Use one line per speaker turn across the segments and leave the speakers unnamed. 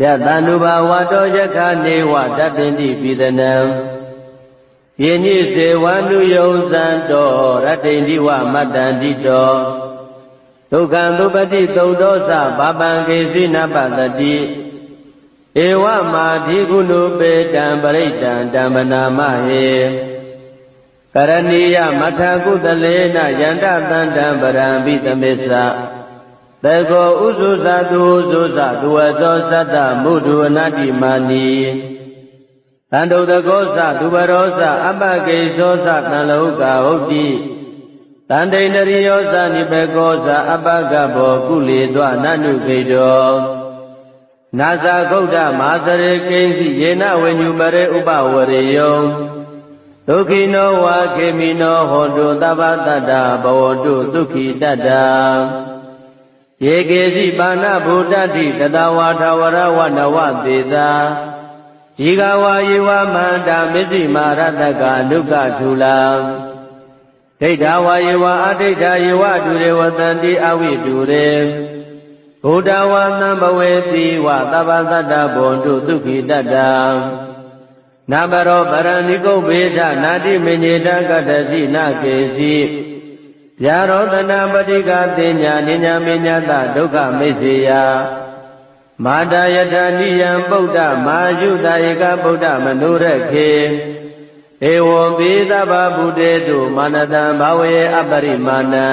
ယတန္တုဘာဝတောယက္ခနေဝတတ္တိပိသနံယညိစေဝန္တုယုံဇံတောရတ္တိဝမတ္တန္တိတောဒုက္ခံသုပတိသုတ်သောသဘာပံကေစီနပတတိဧဝမာဓိကုဏုပေတံပရိတံဓမ္မနာမဟေကရဏီယမထကုတလေနယန္တတန္တံပရံပိသမေသသေကောဥဇုဇတုဥဇုဇသူဝသောသတ္တမုဒုအနတ္တိမာနီတန္တုတကောသသူဘရောသအပကေသောသတံလောကဟုတ်တိတန္တိန္ဒရိယောသနိဘေကောသအပကဘောကုလေတွနနုခေတောနာဇာဂௌဒမဟာသရေကိဉ္စီယေနဝိညုပရေဥပဝရေယောဒုက္ခိနောဝါခေမိနောဟောတုသဗ္ဗတတ္တဘဝတုဒုက္ခိတတ္တယေကေစီပါဏဗုဒ္ဓတိတတဝါထဝရဝနဝသေသာဒီဃဝါယေဝမန္တာမစ္စည်းမာရတကအနုကထူလာဒိဋ္ဌဝါယေဝအဒိဋ္ဌယေဝတုရေဝတန္တိအဝိတုရေဘုဒ္ဓဝါသံဘဝေတိဝသဗ္ဗသတ္တဘောတုဒုက္ခိတတ္တနာမရောပရဏိကုဗ္ဗေဒနာတိမညေတကတ္တစီနာကေစီဗျာရောတနာပတိကသေညာနိညာမေညာတဒုက္ခမိစ္ဆေယမာတာယထာနိယံပုဒ္ဓမာယုတဧကဗုဒ္ဓမနုရခေဧဝံပိသဗ္ဗဗုတေတုမာနတံဘာဝေအပရိမာဏံ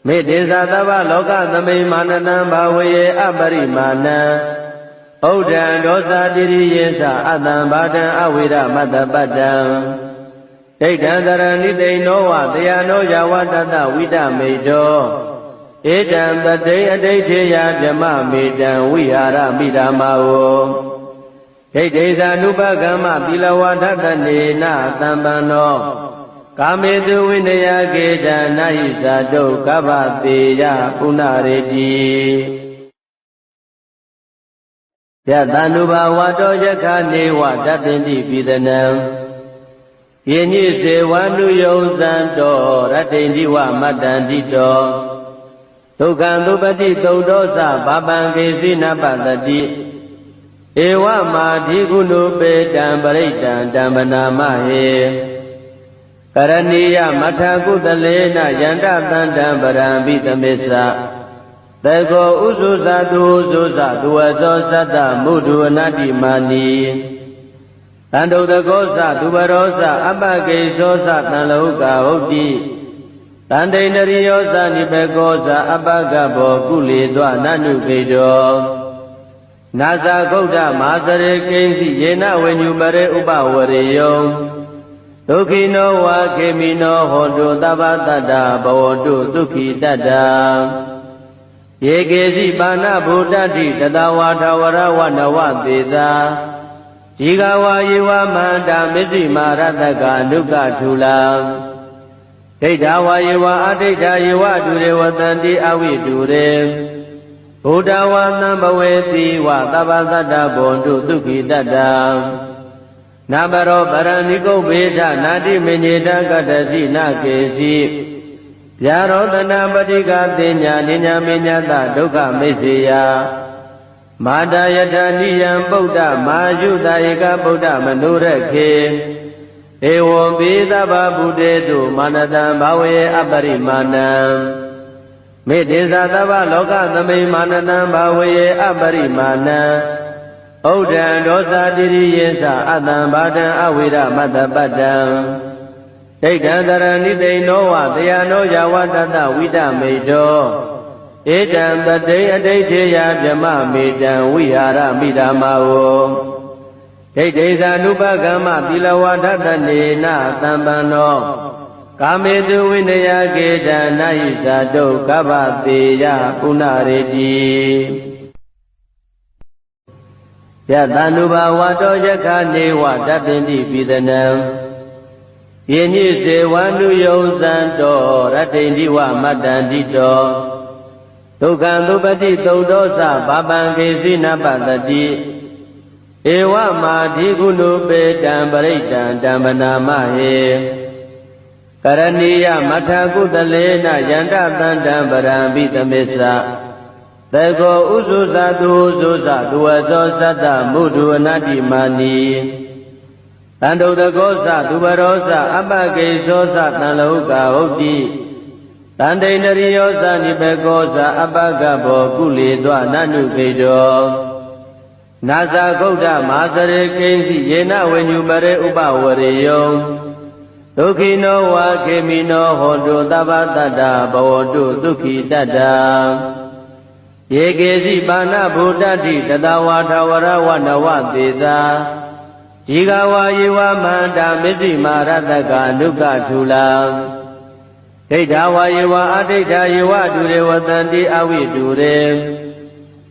မေတ္တေသသဗ္ဗလောကသမိမာနတံဘာဝေအပရိမာဏံဩဒံဒောသတိရိယေသအတံဘာတံအဝိရမတ္တပတ္တံဒိဋ္ဌံတရဏိတိနောဝတယနောယဝတတဝိတမေတောဧတံပတိအဋိဋ္ဌေယဗြမမေတံဝိဟာရမိဓမ္မာဝဒိဋ္ဌိသာနုပကမ္မသီလဝဒတနေနသံပန္နောကာမေတုဝိနယကေတံနာဟိဇာတုကဗ္ဗတေယပုဏ္ဏရေတိယတန္တုဘာဝတောယက္ခနေဝတတ္တိပိသနံယညိစေဝန္တုယုံဇံတောရတ္တိဝမတ္တန္တိတောဒုက္ခံသုပတိသုတ်သောသဘာပံကေစီနပတတိဧဝမာဓိကုဏုပေတံပရိတံဓမ္မနာမဟေကရဏီယမထကုတလေနယန္တတန္တံပရံပိသမေသသေကောဥဇုဇတုဥဇုဇသူဝသောသတ္တမုဒုအနတ္တိမာနီတန္တုတကောသသူဘရောသအပကေသောသတံလောကဟုတ်တိတန္တိန္ဒရိယောသနိဘေကောသအပကဘောကုလေတွနနုခေတောနာဇာဂௌဒမဟာသရေကိဉ္စီယေနဝိညုပရေဥပဝရေယောဒုက္ခိနောဝါခေမိနောဟောတုသဗ္ဗတတ္တဘဝတုဒုက္ခိတတ္တယေကေစီပါဏဗုဒ္ဓတိတတဝါထဝရဝနဝသေသာဒီဃဝါယေဝမန္တာမစ္စည်းမာရတကအနုကထူလာဒိဋ္ဌဝါယေဝအဒိဋ္ဌယေဝတုရေဝတန္တိအဝိတုရေဘုဒ္ဓဝါသံဘဝေတိဝသဗ္ဗသတ္တဘောတုဒုက္ခိတတ္တနာမရောပရဏိကုဗ္ဗေဒနာတိမညေတကတ္တစီနာကေစီဗျာရောတနာပတိကသေညာနိညာမေညာတဒုက္ခမိစ္ဆေယမာတာယထာနိယံပုဒ္ဓမာယုတဧကဗုဒ္ဓမနုရခေဧဝံပိသဗ္ဗဗုတေတုမာနတံဘာဝေအပရိမာဏံမေတ္တေသသဗ္ဗလောကသမိမာနတံဘာဝေအပရိမာဏံဩဒံဒောသတိရိယေသအတံဘာတံအဝိရမတ္တပတ္တံဒိဋ္ဌံတရဏိတိနောဝတယနောယဝတတဝိတမေတောဧတံပတိအဋိဋ္ဌေယဗြမမေတံဝိဟာရမိဓမ္မာဝဒိဋ္ဌိသာနုပကမ္မသီလဝဒတနေနသံပန္နောကာမေတုဝိနယကေတံနာဟိဇာတုကဗ္ဗတေယပုဏ္ဏရေတိယတန္တုဘာဝတောယက္ခနေဝတတ္တိပိသနံယညိစေဝန္တုယုံဇံတောရတ္တိဝမတ္တန္တိတောဒုက္ခံသုပတိသုတ်သောသဘာပံကေစီနပတတိဧဝမာဓိကုဏုပေတံပရိတံဓမ္မနာမဟေကရဏီယမထကုတလေနယန္တတန္တံပရံပိသမေသ တေကောဥစုဇာတုဥစုဇာသူဝသောသတ္တမုဒုအနတ္တိမာနီတန္တုတကောသသူဘရောသအပ္ပကိသောသတံလောကဟုတ်တိတန္တိန္ဒရိယောသနိဘေကောသအပ္ပကဘောကုလေသောနနုခေတောနာဇာဂௌဒမဟာစရေကိဉ္စီယေနဝိညုပရေဥပဝရေယောဒုက္ခိနောဝါခေမိနောဟောတုသဗ္ဗတတ္တဘဝတုဒုက္ခိတတ္တယေကေစီပါဏဗုဒ္ဓတိတတဝါထဝရဝနဝသေသာဒီဃဝါယေဝမန္တာမစ္စည်းမာရတကအနုကထူလာဒိဋ္ဌဝါယေဝအဒိဋ္ဌယေဝတုရေဝတန္တိအဝိတုရေ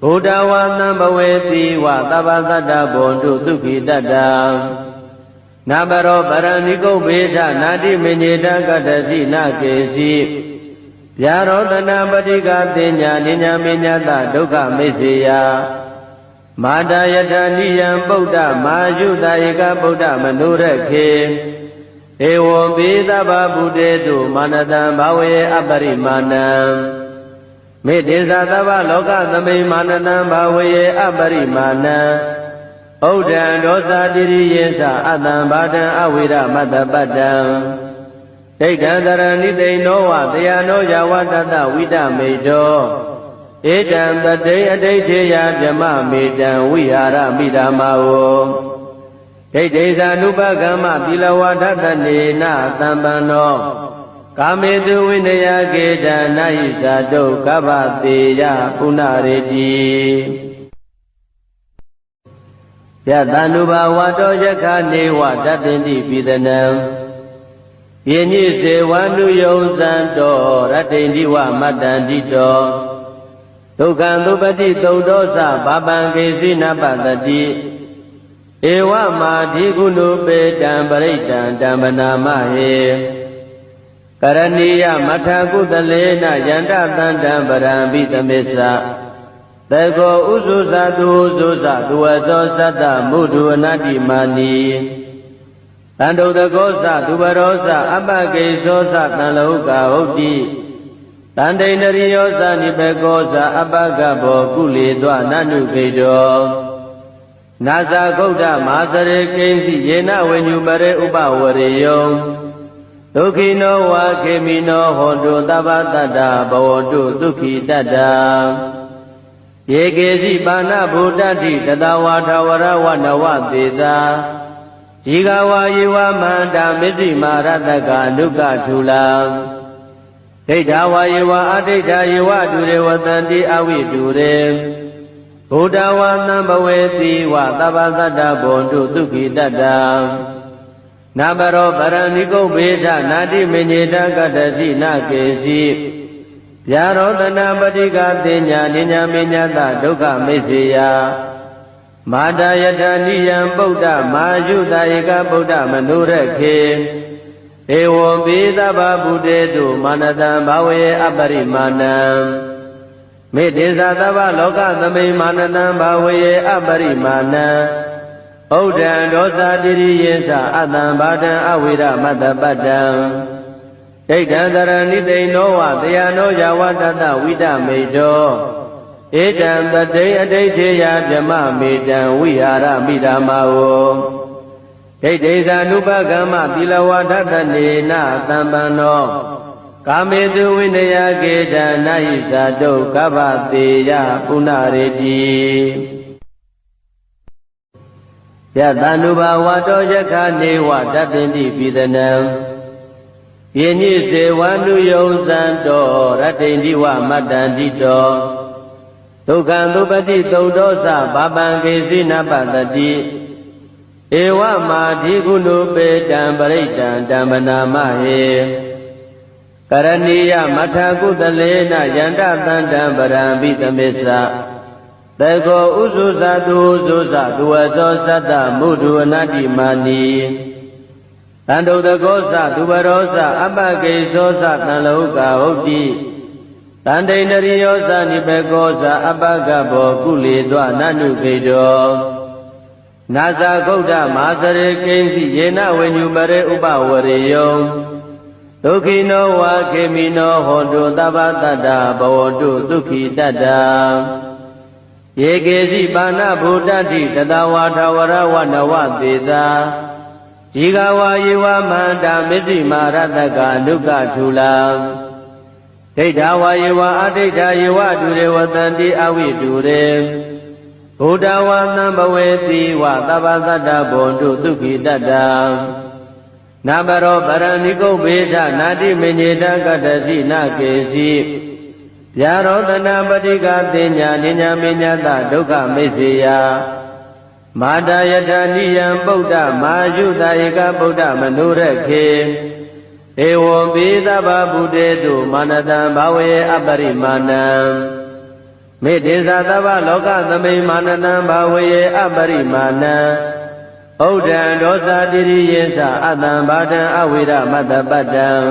ဘုဒ္ဓဝါသံဘဝေတိဝသဗ္ဗတတ္တဘောတုဒုက္ခိတတ္တနာဘရောပရဏိကုဗ္ဗေဒနာတိမညေတကတ္တစီနာကေစီဗျာရောတနာပတိကတင်ညာနိညာမေညတဒုက္ခမိစ္ဆေယမာတာယထာနိယံပုဒ္ဓမာယုတဧကဗုဒ္ဓမနုရခေဧဝံပိသဗ္ဗဗုတေတုမာနတံဘာဝေအပရိမာဏံမေတ္တေသသဗ္ဗလောကသမိမာနတံဘာဝေအပရိမာဏံဩဒံဒောသတိရိယေသအတံဘာတံအဝိရမတ္တပတ္တံဒိဋ္ဌံတရဏိသိဏောဝတယနောယဝတတဝိတမေတောဧတံတတိအဋိဋ္ဌေယဗြမမေတံဝိဟာရမိဓမ္မာဝဒိဋ္ဌိဇာနုပကမ္မသီလဝါဒတနေနသံပန္နောကာမေတုဝိနယကေတံနာဟိဇာတုကဗ္ဗတေယပုဏ္ဏရေတိယတန္တုဘာဝတောယခနေဝတတ္တိတိပိသနံယေညိစေဝနုယုံဇံတောရတ္တိန္ဒီဝမတ္တန္တိတောဒုက္ခံသုပတိသုတ်သောသဘာပံကေစီနပတတိဧဝမာဓိကုဏုပေတံပရိတံဓမ္မနာမဟေကရဏီယမထာကုသလေနယန္တသန္တံပရံဘိသမစ္ဆတေကောဥစုဇာတုဥစုဇာသူဝသောသတ္တမုဒုအနတ္တိမာနီတန္တုတကောသသူဘရောသအပ္ပကိသောသတံလောကဟုတ်တိတန္တိန္ဒရိယောသနိဘေကောသအပ္ပကဘောကုလေသောနနုခေတောနာဇာဂௌဒမဟာစရေကိဉ္စီယေနဝိညုပရေဥပဝရေယောဒုက္ခိနောဝါခေမိနောဟောတုသဗ္ဗတတ္တဘဝတုဒုက္ခိတတ္တယေကေစီပါဏဗုဒ္ဓတိတတဝါထဝရဝနဝသေသာဒီဃဝါယေဝမန္တာမစ္စည်းမာရတကအနုကထူလာဒိဋ္ဌဝါယေဝအဒိဋ္ဌယေဝတုရေဝတန္တိအဝိတုရေဘုဒ္ဓဝါသံဘဝေတိဝသဗ္ဗတတ္တဘောတုဒုက္ခိတတ္တနာဘရောပရဏိကုဗ္ဗေဒနာတိမညေတကတ္တစီနာကေစီဗျာရောတနာပတိကတင်ညာနိညာမေညတဒုက္ခမိစ္ဆေယမာတာယထာနိယံပုဒ္ဓမာယုတဧကဗုဒ္ဓမနုရခေဧဝံပိသဗ္ဗဗုတေတုမာနတံဘာဝေအပရိမာဏံမေတ္တေသသဗ္ဗလောကသမိမာနတံဘာဝေအပရိမာဏံဩဒံဒောသတိရိယေသအတံဘာတံအဝိရမတ္တပတ္တံဒိဋ္ဌံတရဏိသိဏောဝတယနောယဝတတဝိတမေတောဧတံတတိအဋိဋ္ဌေယဗြမမေတံဝိဟာရမိဓမ္မာဝဒိဋ္ဌိဇာနုပကမ္မသီလဝါဒတနေနသံပန္နောကာမေတုဝိနယကေတံနာဟိဇာတုကဗ္ဗတေယပုဏ္ဏရေတိယတန္တုဘာဝတောယခနေဝတတ္တိတိပိသနံယေညိစေဝနုယုံဇံတောရတ္တိန္ဒီဝမတ္တန္တိတောဒုက္ခံသုပတိသုတ်သောသဘာပံကေစီနပတတိဧဝမာဓိကုဏုပေတံပရိတံဓမ္မနာမဟေကရဏီယမထာကုသလေနယန္တသန္တံပရံဘိသမစ္ဆတေကောဥစုဇာတုဥစုဇာသူဝသောသတ္တမုဒုအနတ္တိမာနီတန္တုတကောသသူဘရောသအပ္ပကိသောသတံလောကဟုတ်တိတန္တိန္ဒရိယောသနိဘေကောသအပ္ပကဘောကုလေသောနနုခေတောနာဇာဂௌဒမဟာစရေကိဉ္စီယေနဝိညုပရေဥပဝရေယော Dukhino wa kemino hontu tabbatatta bhavantu dukhi tatta Yekesi pana bhuddhati tatawa thawara wa nawa teta Jigawa yewa manda misi marataka nukka thula Daidawa yewa adaita yewa dure watanti awi dure Buddhawa nambaveti wa tabbatatta bhavantu dukhi tatta Nabaro paraniko beda nadi menyeda kadasi nakesi Yarodana padika tenya ninya menyata dukha meseya Madayata niyam Buddha majuta eka Buddha manurekhe Evam vedava buddhetu manatam bhave aparimanam Medesa tava loka thame manatam bhave aparimanam Uddhan dosa diriyesa atam bhatam avira matapatam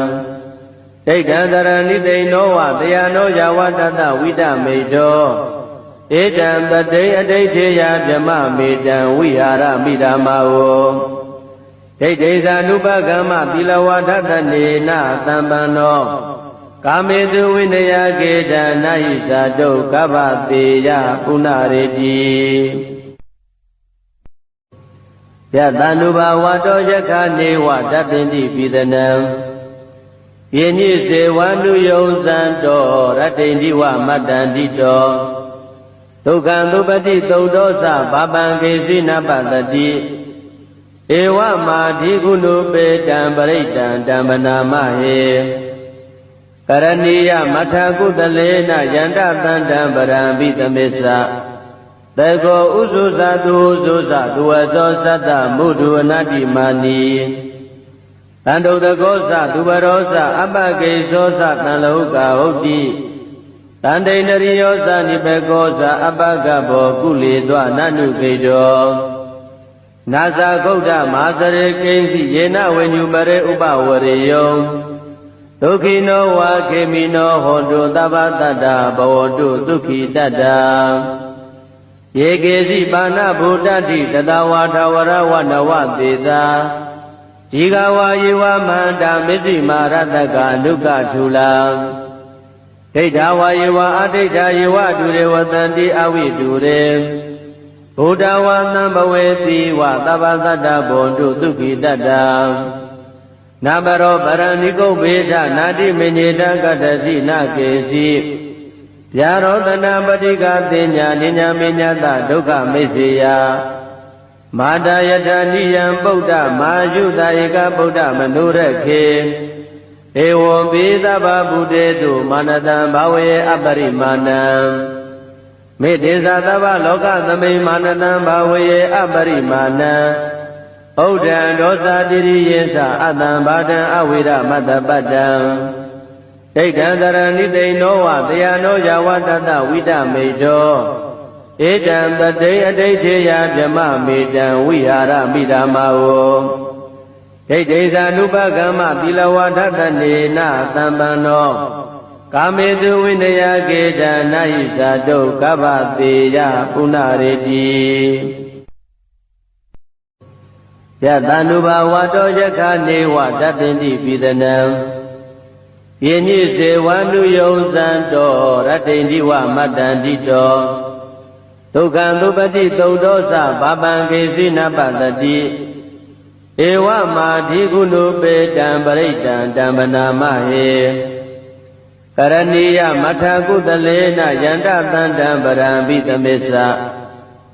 Daitan dharanitino wa dayano yawatata vidamito Etam tatai adaitheya dhamma metam vihara midamavo Daitesa nupagama tilawatattanena tampano Kametu vinaya keta nahisato kapateya punareti Yatanubawato yakane wa tatinti pidanam Yenyi sevanu yonsanto ratinti wa matantito Dukhandupati taudosa babangesi napatati Ewa madhikunu petam paritam dhammanamahe Karaniya mathakutalena yantatantam parambitamesa Teko ususa duwaso satta mudhu anati mani Tandodakosa duvarosa apakesosa tanlahuka hoti Tandainariyosa nipekosa apakabo kulidwa nanukedo Nasa gauda masare kensi yena venyupare upavareyo Dukhino wa kemino hontu tabbatatta bhavantu dukhi tatta Yekesi pana bhuddhati tatawa thawara wa nawa teta Jigawa yewa manda misi marataka nukka thula Daidawa yewa adaita yewa dure watanti awi dure Buddhawa nambaveti wa tabbatatta bhavantu dukhi tatta Nabaro paraniko beda nadi menyeda kadasi nakesi Yarodana padika tenya ninya menyata dukha meseya Madayata niyam Buddha majuta eka Buddha manurekhe Evam vedava buddhetu manatam bhave aparimanam Medesa tava loka thame manatam bhave aparimanam Uddhan dosa diriyesa atam bhatam avira matapatam Daitan dharanitino wa dayano yawatata vidamito Etam tatai adaitheya dhamma metam vihara midamavo Daitesa nupagama tilawatattanena tampano Kametu vinaya keta nahisato kapateya punareti Yatanubawato yakane wa tatinti pidanam Yenyi sevanu yonsanto ratinti wa matantito Dukhandupati taudosa babangesi napatati Ewa madhikunu petam paritam dhammanamahe Karaniya mathakutalena yantatantam parambitamesa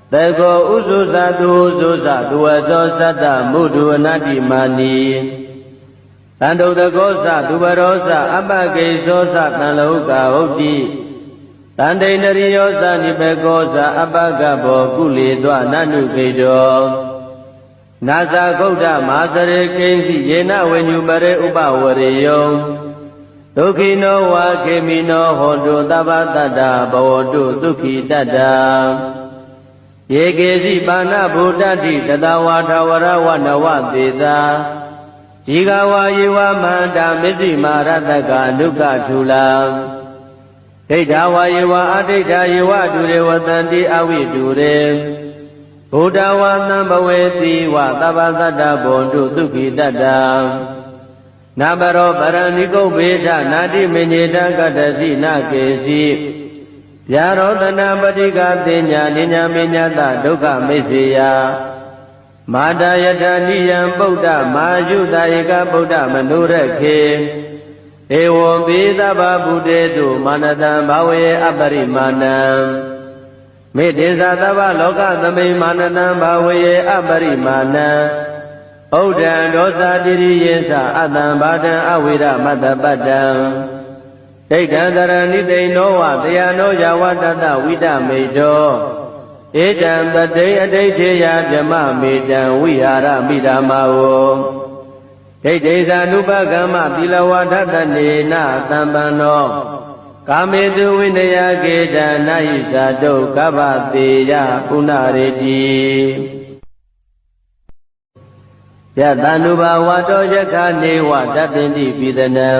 Teko ususa duwaso satta mudhu anati mani Tandodakosa duvarosa apakesosa tanlahuka hoti Tandainariyosa nipekosa apakabo kulidwa nanukedo Nasa gauda masare kensi yena venyupare upavareyo Dukhino wa kemino hontu tabbatatta bhavantu dukhi tatta Yekesi pana bhuddhati tatawa thawara wa nawa teta Jigawa yewa manda misi marataka nukka thula Daidawa yewa adaita yewa dure watanti awi dure Buddhawa nambaveti wa tabbatatta bhavantu dukhi tatta နာဘရောပရဏိကုဗေဒနာတိမညေတကတ္တစီနာကေစီဗျာရောတနာပတိကသေညာနိညာမေညာတဒုက္ခမိစ္ဆေယမာတာယတနိယံပုဒ္ဓမာယုတာဧကဗုဒ္ဓမနုရခေဧဝံပိသဗ္ဗဗုတေတုမာနတံဘာဝေအပရိမာဏံမေတ္တေသသဗ္ဗလောကသမိမာနတံဘာဝေအပရိမာဏံဩဒံဒောသတိရိယေသအတံဘာဒံအဝိရမတ္တပတ္တံဒိဋ္ဌံတရဏိတိနောဝတယနောယဝတတဝိတမေတောဧတံပတိအဋိဋ္ဌေယဗြမမေတံဝိဟာရမိဓမ္မာဝဒိဋ္ဌိသ ानु ပကမ္မသီလဝါဒတနေနသံပန္နောကာမေတုဝိနယကေတနာဟိသတုကဗ္ဗတေယပုဏ္ဏရေတိယတ ानु ဘာဝတောယက္ခနေဝတပ္ပိတိပိသနံ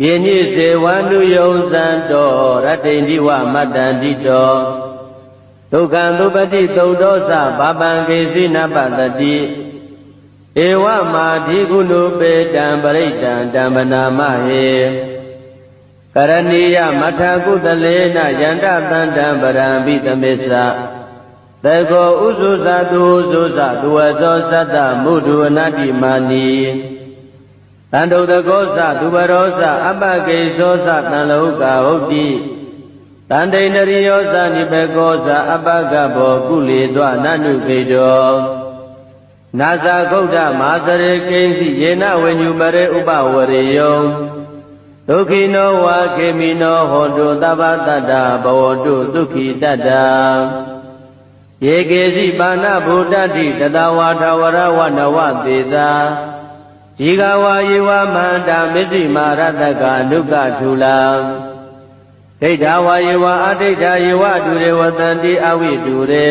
ယေညိစေဝ ानु ယုံဇံတောရတ္တိန္ဒီဝမတ္တန္တိတောဒုက္ခံသုပတိသုဒ္ဓောသဘာပံကေစီနပတတိဧဝမာဓိကုဏုပေတံပရိတံဓမ္မနာမဟေကရဏီယမထာကုတလေနယန္တသန္တံပရံပိသမေသသေကောဥဇုဇတုဥဇုဇသူဝသောသတ္တမုဒုအနတ္တိမာနီတန္တုတကောသသူဘရောသအပကေသောသတံလောကဟုတ်တိတန္တိန္ဒရိယောသနိဘေကောသအပကဘောကုလေသောနနုခေတောနာဇာဂௌဒမာသရေကိဉ္စီယေနဝိညုပရေဥပဝရေယောဒုက္ခိနောဝါခေမိနောဟောတုသဗ္ဗတတ္တဘဝတုဒုက္ခိတတ္တယေကေစီပါဏဗုဒ္ဓတိတတဝါထဝရဝနဝသေသာဇီဃဝါယေဝမန္တာမစ္စည်းမာရတကအနုကထုလာဒိဋ္ဌဝါယေဝအဒိဋ္ဌယေဝတုရေဝတံတိအဝိတုရေ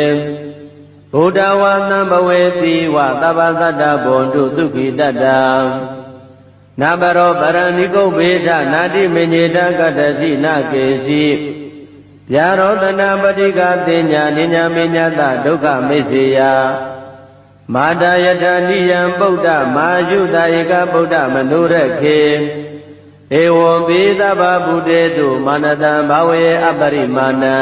ဘုဒ္ဓဝါသံဘဝေတိဝသဗ္ဗသတ္တဘုံတုဒုက္ခိတတ္တနာဘရောပရဏိကုဗေဒနာတိမညေတကတ္တစီနာကေစီဗျာရောတနာပတိကသေညာနိညာမေညာတဒုက္ခမိစ္ဆေယမာတာယတနိယံပုဒ္ဓမာယုတာဧကဗုဒ္ဓမနုရခေဧဝံပိသဗ္ဗဗုတေတုမာနတံဘာဝေအပရိမာဏံ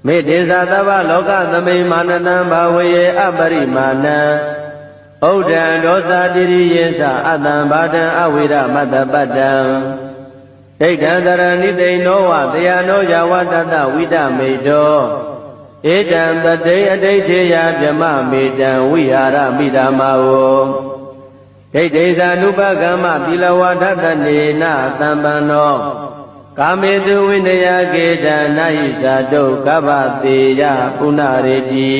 မေတ္တေသသဗ္ဗလောကသမိမာနတံဘာဝေအပရိမာဏံဩဒံဒောသတိရိယေသအတံဘာဒံအဝိရမတ္တပတ္တံဒိဋ္ဌံတရဏိတိနောဝတယနောယဝတတဝိတမေတောဧတံပတိအဋိဋ္ဌေယဗြမမေတံဝိဟာရမိဓမ္မာဝဒိဋ္ဌိသ ानु ပကမ္မသီလဝါဒတနေနသံပန္နောကာမေတုဝိနယကေတနာဟိသတုကဗ္ဗတေယပုဏ္ဏရေတိ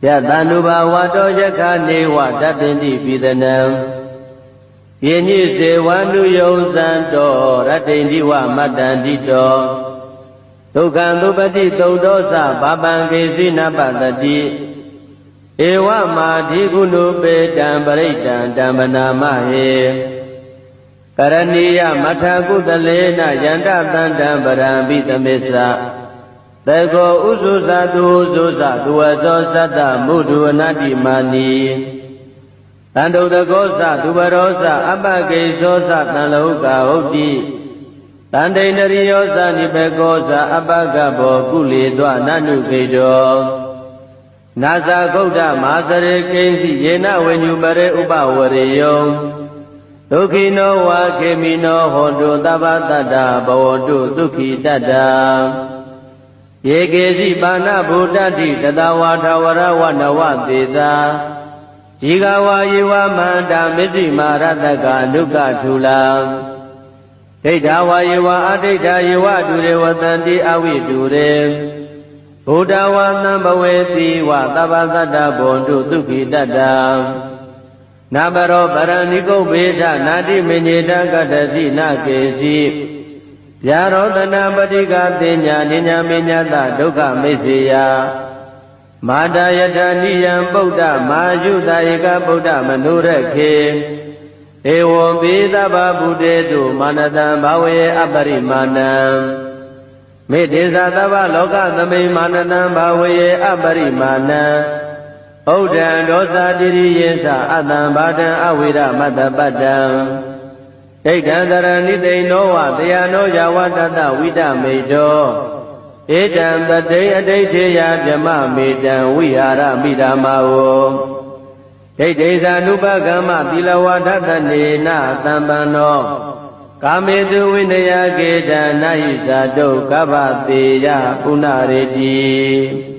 ယတ ानु ဘာဝတောယက္ခနေဝတပ္ပိတိပိသနံယေညိစေဝ ानु ယုံဇံတောရတ္တိန္ဒီဝမတ္တန္တိတောဒုက္ခံသုပတိသုဒ္ဓောသဘာပံကေစီနပတတိဧဝမာဓိကုဏုပေတံပရိတံဓမ္မနာမဟေကရဏီယမထာကုတလေနယန္တသန္တံပရံပိသမေသသေကောဥဇုဇတုဥဇုဇသူဝသောသတ္တမုဒုအနတ္တိမာနီတန္တုတကောသသူဘရောသအပကေသောသတံလောကဟုတ်တိတန္တိန္ဒရိယောသနိဘေကောသအပကဘောကုလေသောနနုခေတောနာဇာဂௌဒမာသရေကိဉ္စီယေနဝိညုပရေဥပဝရေယောဒုက္ခိနောဝါခေမိနောဟောတုသဗ္ဗတတ္တဘဝတုဒုက္ခိတတ္တယေကေစီပါဏဗုဒ္ဓတိတတဝါထဝရဝနဝသေသာဇီဃဝါယေဝမန္တာမစ္စည်းမာရတကအနုကထုလာဒိဋ္ဌဝါယေဝအဒိဋ္ဌယေဝတုရေဝတံတိအဝိတုရေဘုဒ္ဓဝါသံဘဝေတိဝသဗ္ဗသတ္တဘုံတုဒုက္ခိတတ္တနာဘရောပရဏိကုဗေဒနာတိမညေတကတ္တစီနာကေစီဗျာရောတနာပတိကသေညာနိညာမေညာတဒုက္ခမိစ္ဆေယမာတာယတနိယံပုဒ္ဓမာယုတာဧကဗုဒ္ဓမနုရခေဧဝံပိသဗ္ဗဗုတေတုမာနတံဘာဝေအပရိမာဏံမေတ္တေသသဗ္ဗလောကသမိမာနတံဘာဝေအပရိမာဏံဩ ဩဒံဒောသတိရိယေသအတံဘာဒံအဝိရမတ္တပတ္တံဒိဋ္ဌံသရဏိသိဏောဝတယနောယဝတတဝိတမေတောဧတံပတိအဋိဋ္ဌေယဗြမမေတံဝိဟာရမိဓမ္မာဝဒိဋ္ဌိဇာနုပကမ္မသီလဝဒတနေနသံပန္နောကာမေတုဝိနယကေတံနာဟိဇာတုကဗ္ဗတေယပုဏ္ဏရေတိ